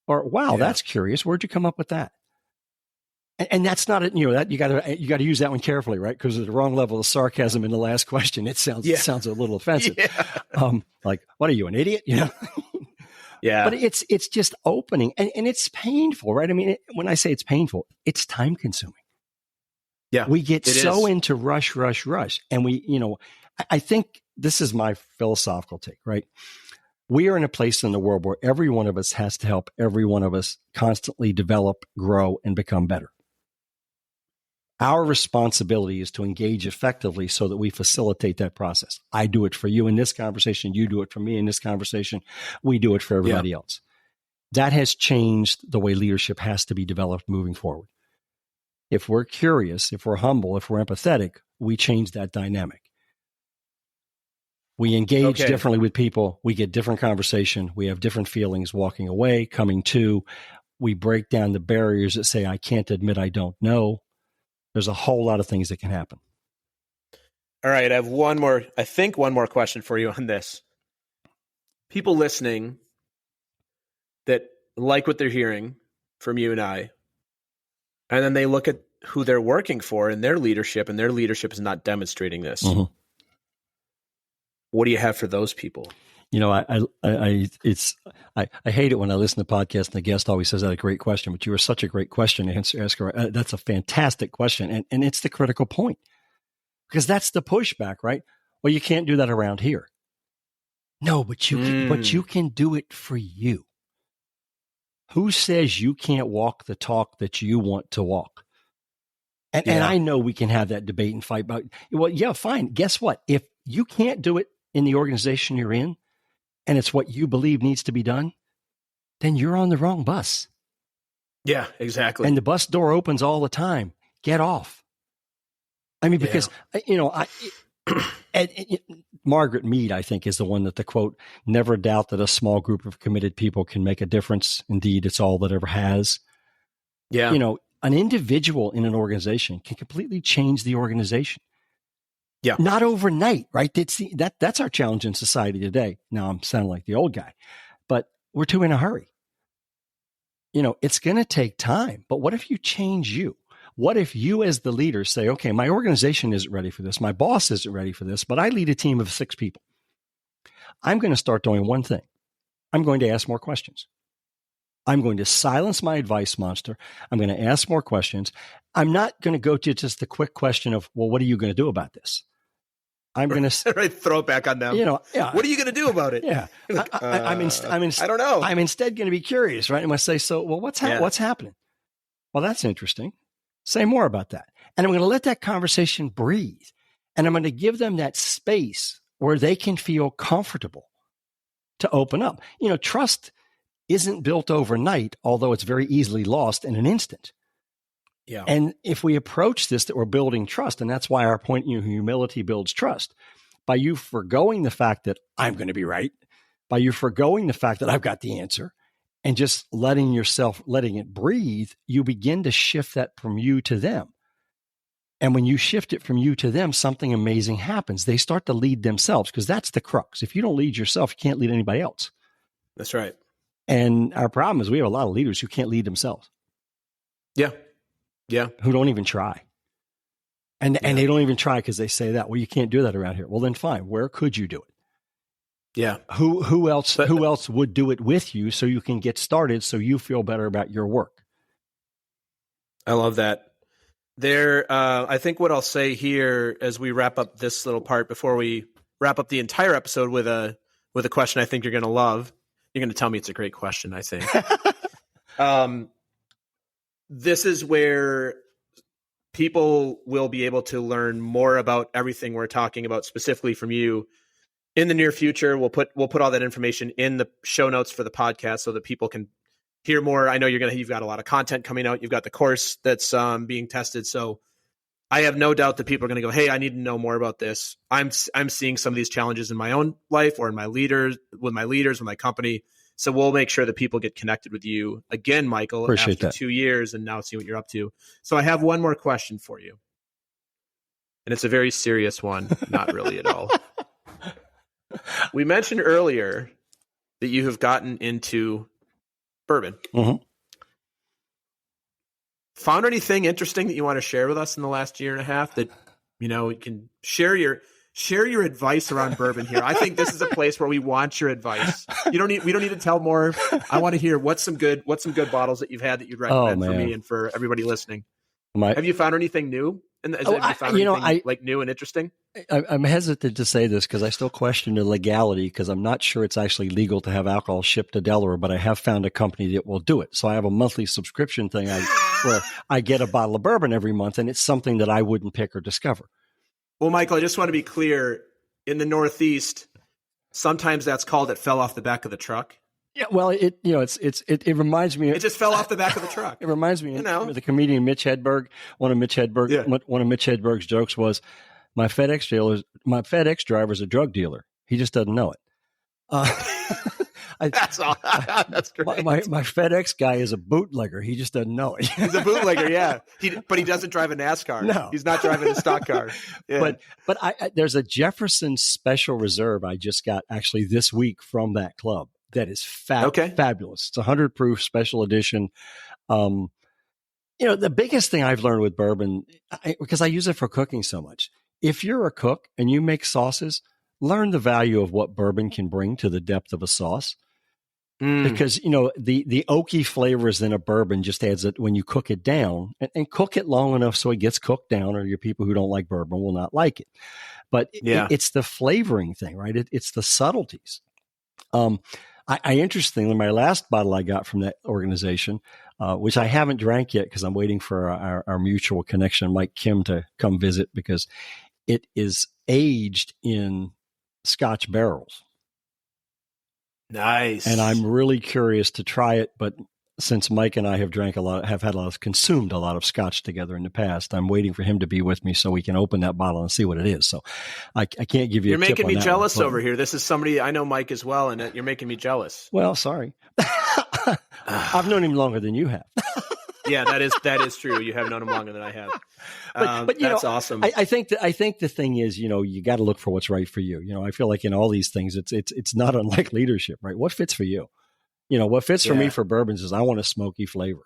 or wow, that's curious. Where'd you come up with that? And that's not it. That you got to use that one carefully, right? Because of the wrong level of sarcasm in the last question, it sounds a little offensive. Like, what are you, an idiot? Yeah. But it's just opening, and it's painful, right? I mean, when I say it's painful, it's time consuming. Yeah. We get so into rush. And I think this is my philosophical take, right? We are in a place in the world where every one of us has to help every one of us constantly develop, grow, and become better. Our responsibility is to engage effectively so that we facilitate that process. I do it for you in this conversation. You do it for me in this conversation. We do it for everybody else. That has changed the way leadership has to be developed moving forward. If we're curious, if we're humble, if we're empathetic, we change that dynamic. We engage differently with people. We get different conversation. We have different feelings walking away, coming to. We break down the barriers that say, I can't admit I don't know. There's a whole lot of things that can happen. All right. I have one more question for you on this. People listening that like what they're hearing from you and I, and then they look at who they're working for and their leadership is not demonstrating this. Mm-hmm. What do you have for those people? I hate it when I listen to podcasts and the guest always says that a great question, but you are such a great question asker. That's a fantastic question. And it's the critical point, because that's the pushback, right? Well, you can't do that around here. No, but you can do it for you. Who says you can't walk the talk that you want to walk? And I know we can have that debate and fight about, well, yeah, fine. Guess what? If you can't do it in the organization you're in, and it's what you believe needs to be done, then you're on the wrong bus. Yeah, exactly. And the bus door opens all the time. Get off. I mean, because, Margaret Mead, I think, is the one that the quote, never doubt that a small group of committed people can make a difference. Indeed, it's all that ever has. Yeah. An individual in an organization can completely change the organization. Yeah. Not overnight, right? That's our challenge in society today. Now I'm sounding like the old guy, but we're too in a hurry. It's going to take time, but what if you change you? What if you as the leader say, okay, my organization isn't ready for this. My boss isn't ready for this, but I lead a team of 6 people. I'm going to start doing one thing. I'm going to ask more questions. I'm going to silence my advice monster. I'm going to ask more questions. I'm not going to go to just the quick question of, well, what are you going to do about this? I'm going to throw it back on them. What are you going to do about it? Yeah. I don't know. I'm instead going to be curious, right? I'm going to say, so, well, what's happening? Well, that's interesting. Say more about that. And I'm going to let that conversation breathe. And I'm going to give them that space where they can feel comfortable to open up. Trust isn't built overnight, although it's very easily lost in an instant. Yeah. And if we approach this, that we're building trust, and that's why our point, humility builds trust. By you forgoing the fact that I'm going to be right, by you forgoing the fact that I've got the answer, and just letting it breathe, you begin to shift that from you to them. And when you shift it from you to them, something amazing happens. They start to lead themselves, because that's the crux. If you don't lead yourself, you can't lead anybody else. That's right. And our problem is we have a lot of leaders who can't lead themselves. Yeah. Yeah. Who don't even try. And they don't even try because they say that, well, you can't do that around here. Well, then fine. Where could you do it? Yeah. Who else would do it with you so you can get started so you feel better about your work? I love that. I think what I'll say here as we wrap up this little part before we wrap up the entire episode with a question I think you're going to love. You're going to tell me it's a great question, I think. This is where people will be able to learn more about everything we're talking about specifically from you in the near future. We'll put all that information in the show notes for the podcast so that people can hear more. I know you've got a lot of content coming out. You've got the course that's being tested. So I have no doubt that people are going to go, hey, I need to know more about this. I'm seeing some of these challenges in my own life or in with my company. So we'll make sure that people get connected with you again, Michael, Appreciate after that. 2 years and now see what you're up to. So I have one more question for you. And it's a very serious one. Not really at all. We mentioned earlier that you have gotten into bourbon. Mm-hmm. Found anything interesting that you want to share with us in the last year and a half that, you can share share your advice around bourbon here. I think this is a place where we want your advice. We don't need to tell more. I want to hear what's some good bottles that you've had that you'd recommend for me and for everybody listening. Have you found anything new? Have you found anything like new and interesting? I'm hesitant to say this because I still question the legality because I'm not sure it's actually legal to have alcohol shipped to Delaware, but I have found a company that will do it. So I have a monthly subscription thing where I get a bottle of bourbon every month, and it's something that I wouldn't pick or discover. Well, Michael, I just want to be clear. In the Northeast, sometimes that's called "it fell off the back of the truck." Yeah, well, it reminds me. It just fell off the back of the truck. It reminds me of the comedian Mitch Hedberg. One of Mitch Hedberg's jokes was, "My FedEx driver is a drug dealer. He just doesn't know it." That's great. My FedEx guy is a bootlegger. He just doesn't know it. He's a bootlegger, yeah. But he doesn't drive a NASCAR. No, he's not driving a stock car. Yeah. But there's a Jefferson Special Reserve I just got actually this week from that club. That is fabulous. It's 100 proof special edition. The biggest thing I've learned with bourbon, because I use it for cooking so much. If you're a cook and you make sauces, learn the value of what bourbon can bring to the depth of a sauce. Because, the oaky flavors in a bourbon just adds it when you cook it down and cook it long enough so it gets cooked down, or your people who don't like bourbon will not like it. But it's the flavoring thing, right? It's the subtleties. Interestingly, my last bottle I got from that organization, which I haven't drank yet because I'm waiting for our mutual connection, Mike Kim, to come visit because it is aged in Scotch barrels. Nice. And I'm really curious to try it, but since Mike and I have consumed a lot of Scotch together in the past, I'm waiting for him to be with me so we can open that bottle and see what it is. So I can't give you You're making me jealous over here. This is somebody, I know Mike as well, and you're making me jealous. Well, sorry. I've known him longer than you have. Yeah, that is true. You have known him longer than I have. But that's awesome. I think the thing is, you got to look for what's right for you. I feel like in all these things, it's not unlike leadership, right? What fits for you? What fits for me for bourbons is I want a smoky flavor.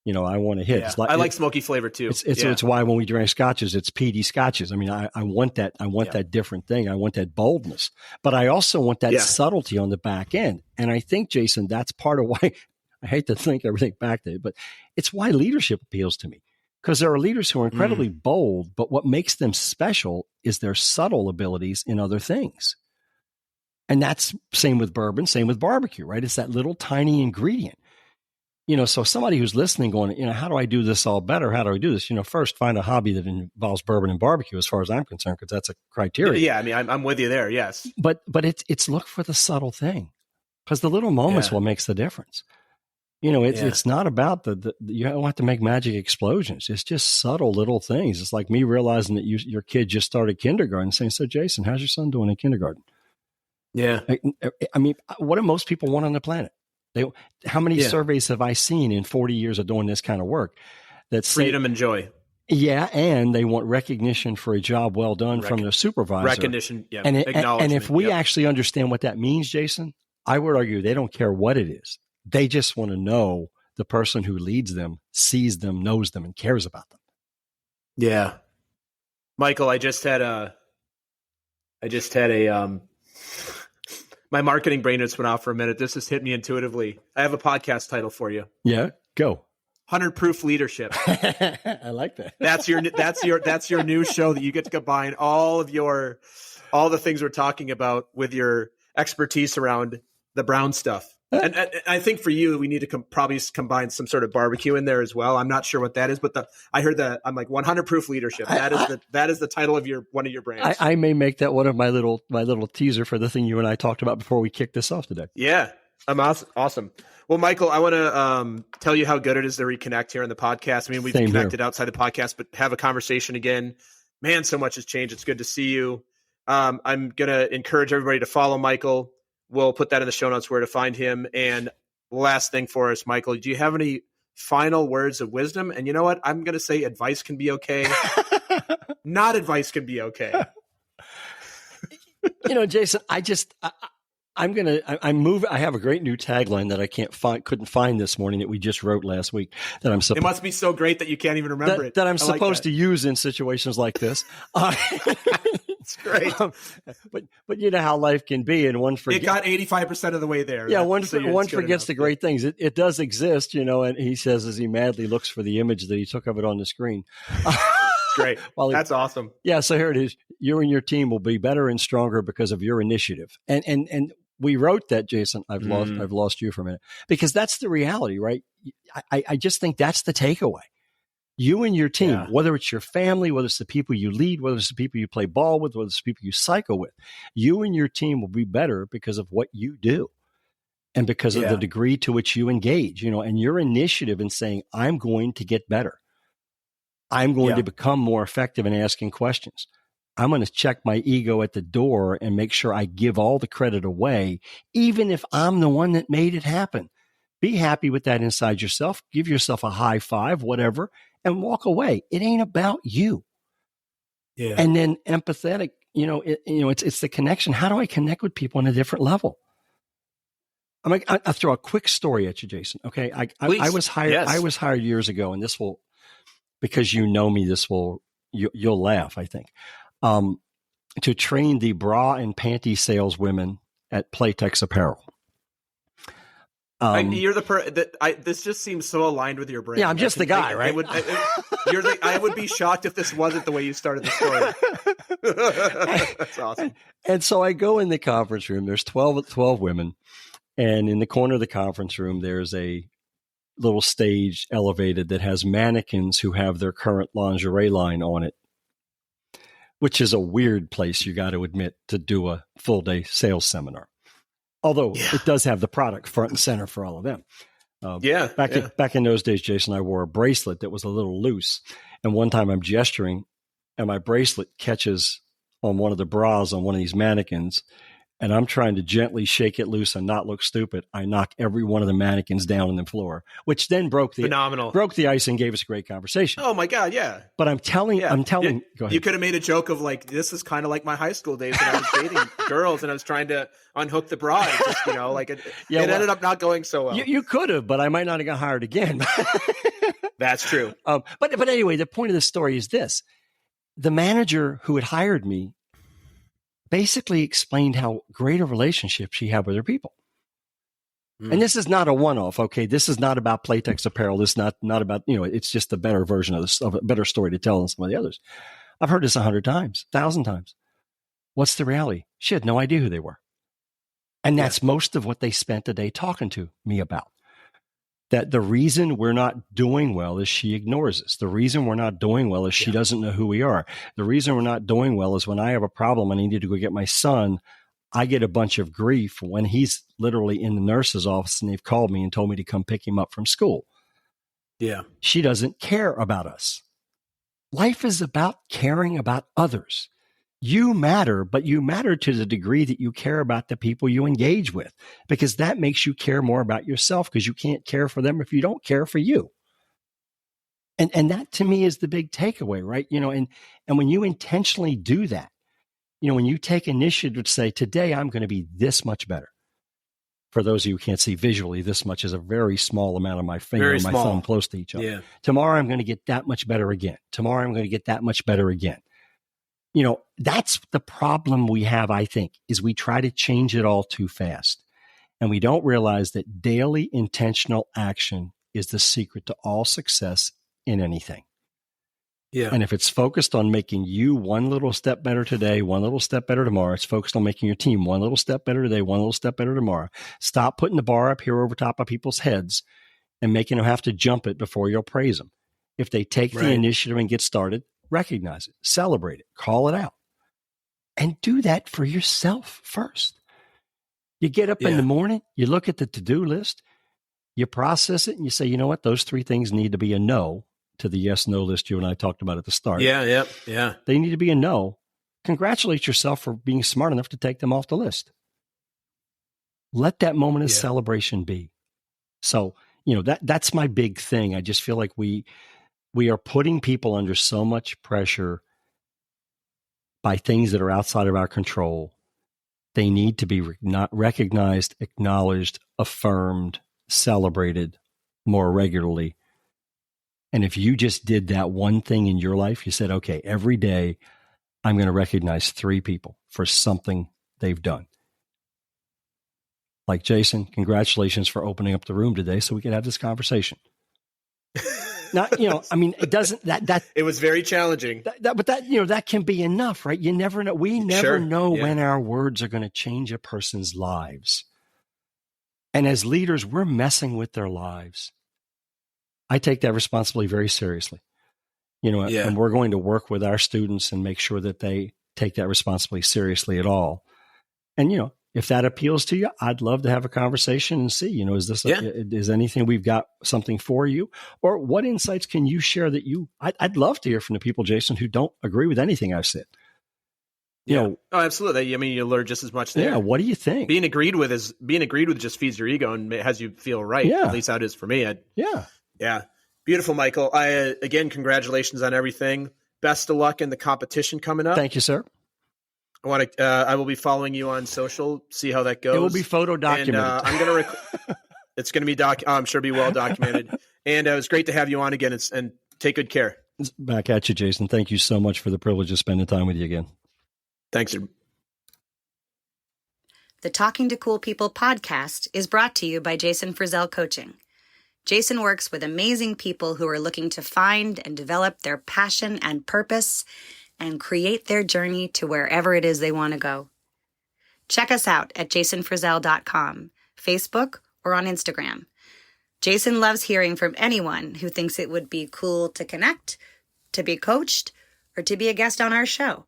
I want to hit. Yeah. I like smoky flavor too. It's why when we drink scotches, it's peaty scotches. I mean, I want that. I want that different thing. I want that boldness, but I also want that subtlety on the back end. And I think, Jason, that's part of why I hate to think everything back to it, but it's why leadership appeals to me. Because there are leaders who are incredibly bold, but what makes them special is their subtle abilities in other things. And that's same with bourbon, same with barbecue, right? It's that little tiny ingredient. So somebody who's listening going, how do I do this all better? How do I do this? First find a hobby that involves bourbon and barbecue as far as I'm concerned, because that's a criteria. Yeah, I mean, I'm with you there, yes. But it's look for the subtle thing, because the little moments what makes the difference. It's not about you don't have to make magic explosions. It's just subtle little things. It's like me realizing that your kid just started kindergarten and saying, "So Jason, how's your son doing in kindergarten?" Yeah. I mean, what do most people want on the planet? How many surveys have I seen in 40 years of doing this kind of work that say freedom and joy? Yeah. And they want recognition for a job well done from their supervisor. Recognition. Yeah. And if we actually understand what that means, Jason, I would argue they don't care what it is. They just want to know the person who leads them, sees them, knows them, and cares about them. Yeah. Michael, I just had a my marketing brain just went off for a minute. This just hit me intuitively. I have a podcast title for you. Yeah, go. 100 Proof Leadership. I like that. That's your new show that you get to combine all the things we're talking about with your expertise around the brown stuff. And I think for you, we need to probably combine some sort of barbecue in there as well. I'm not sure what that is, but I heard that I'm like 100 Proof Leadership. That is the title of one of your brands. I may make that one of my little teaser for the thing you and I talked about before we kicked this off today. Yeah, I'm awesome. Well, Michael, I want to tell you how good it is to reconnect here on the podcast. I mean, we've connected outside the podcast, but have a conversation again. Man, so much has changed. It's good to see you. I'm going to encourage everybody to follow Michael. We'll put that in the show notes where to find him. And last thing for us, Michael, do you have any final words of wisdom? And you know what? I'm going to say advice can be okay. Not advice can be okay. Jason, I have a great new tagline that I couldn't find this morning that we just wrote last week that it must be so great that you can't even remember it. That I'm supposed to use in situations like this. It's great. But you know how life can be, and one forgets. It got 85% of the way there. Yeah, one forgets the great things. It does exist, and he says as he madly looks for the image that he took of it on the screen. Great. That's awesome. Yeah, so here it is. You and your team will be better and stronger because of your initiative. And we wrote that, Jason. I've lost you for a minute, because that's the reality, right? I just think that's the takeaway. You and your team, whether it's your family, whether it's the people you lead, whether it's the people you play ball with, whether it's the people you cycle with, you and your team will be better because of what you do and because of the degree to which you engage, and your initiative in saying, I'm going to get better. I'm going to become more effective in asking questions. I'm going to check my ego at the door and make sure I give all the credit away, even if I'm the one that made it happen. Be happy with that inside yourself. Give yourself a high five, whatever, and walk away. It ain't about you. Yeah. And then empathetic, it's the connection. How do I connect with people on a different level? I'll throw a quick story at you, Jason. Okay. I was hired. Yes. I was hired years ago, and this will, because you know me, you'll laugh, I think, to train the bra and panty saleswomen at Playtex Apparel. You're this just seems so aligned with your brain. Yeah, I'm just the guy, right? I would be shocked if this wasn't the way you started the story. That's awesome. And so I go in the conference room. There's 12 women, and in the corner of the conference room, there's a little stage elevated that has mannequins who have their current lingerie line on it, which is a weird place, you got to admit, to do a full day sales seminar. Although it does have the product front and center for all of them. Back in those days, Jason, I wore a bracelet that was a little loose. And one time I'm gesturing and my bracelet catches on one of the bras on one of these mannequins. And I'm trying to gently shake it loose and not look stupid. I knock every one of the mannequins down on the floor, which then broke the ice and gave us a great conversation. Oh my God, yeah. But I'm telling, go ahead. You could have made a joke of like, this is kind of like my high school days when I was dating girls and I was trying to unhook the bra. It ended up not going so well. You could have, but I might not have got hired again. That's true. But anyway, the point of the story is this: the manager who had hired me basically explained how great a relationship she had with her people. And this is not a one-off, okay? This is not about Playtex Apparel. This is not about, it's just a better version of a better story to tell than some of the others. I've heard this 100 times, 1,000 times. What's the reality? She had no idea who they were. And that's most of what they spent the day talking to me about. That the reason we're not doing well is she ignores us. The reason we're not doing well is she doesn't know who we are. The reason we're not doing well is when I have a problem and I need to go get my son, I get a bunch of grief when he's literally in the nurse's office and they've called me and told me to come pick him up from school. Yeah. She doesn't care about us. Life is about caring about others. You matter, but you matter to the degree that you care about the people you engage with, because that makes you care more about yourself, because you can't care for them if you don't care for you. And that to me is the big takeaway, right? And when you intentionally do that, when you take initiative to say, today I'm going to be this much better. For those of you who can't see visually, this much is a very small amount of my finger and my thumb close to each other. Yeah. Tomorrow I'm going to get that much better again. Tomorrow I'm going to get that much better again. That's the problem we have, I think, is we try to change it all too fast. And we don't realize that daily intentional action is the secret to all success in anything. Yeah. And if it's focused on making you one little step better today, one little step better tomorrow, it's focused on making your team one little step better today, one little step better tomorrow. Stop putting the bar up here over top of people's heads and making them have to jump it before you'll praise them. If they take the initiative and get started, recognize it, celebrate it, call it out, and do that for yourself first. You get up in the morning, you look at the to-do list, you process it, and you say, you know what? Those 3 things need to be a no to the yes-no list you and I talked about at the start. Yeah. They need to be a no. Congratulate yourself for being smart enough to take them off the list. Let that moment of celebration be. So, that's my big thing. I just feel like we are putting people under so much pressure by things that are outside of our control. They need to be recognized, acknowledged, affirmed, celebrated more regularly. And if you just did that one thing in your life, you said, okay, every day I'm going to recognize 3 people for something they've done. Like Jason, congratulations for opening up the room today so we could have this conversation. Now, it doesn't that it was very challenging. But that can be enough, right? You never know. We never know when our words are going to change a person's lives. And as leaders, we're messing with their lives. I take that responsibility very seriously. And we're going to work with our students and make sure that they take that responsibility seriously at all. And, if that appeals to you, I'd love to have a conversation and see, is this, is anything we've got something for you, or what insights can you share that I'd love to hear from the people, Jason, who don't agree with anything I've said. Oh, absolutely. I mean, you learn just as much there. Yeah. What do you think? Being agreed with just feeds your ego and has you feel right. Yeah. At least how it is for me. Yeah. Beautiful, Michael. Again, congratulations on everything. Best of luck in the competition coming up. Thank you, sir. I will be following you on social, see how that goes. It will be photo documented. And, I'm going to it's going to be I'm sure be well documented. And it was great to have you on again, and take good care. Back at you, Jason. Thank you so much for the privilege of spending time with you again. Thanks. The Talking to Cool People podcast is brought to you by Jason Frizzell Coaching. Jason works with amazing people who are looking to find and develop their passion and purpose and create their journey to wherever it is they want to go. Check us out at jasonfrizzell.com, Facebook, or on Instagram. Jason loves hearing from anyone who thinks it would be cool to connect, to be coached, or to be a guest on our show.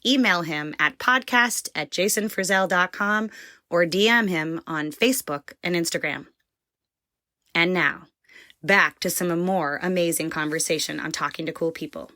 Email him at podcast@jasonfrizzell.com or DM him on Facebook and Instagram. And now, back to some more amazing conversation on Talking to Cool People.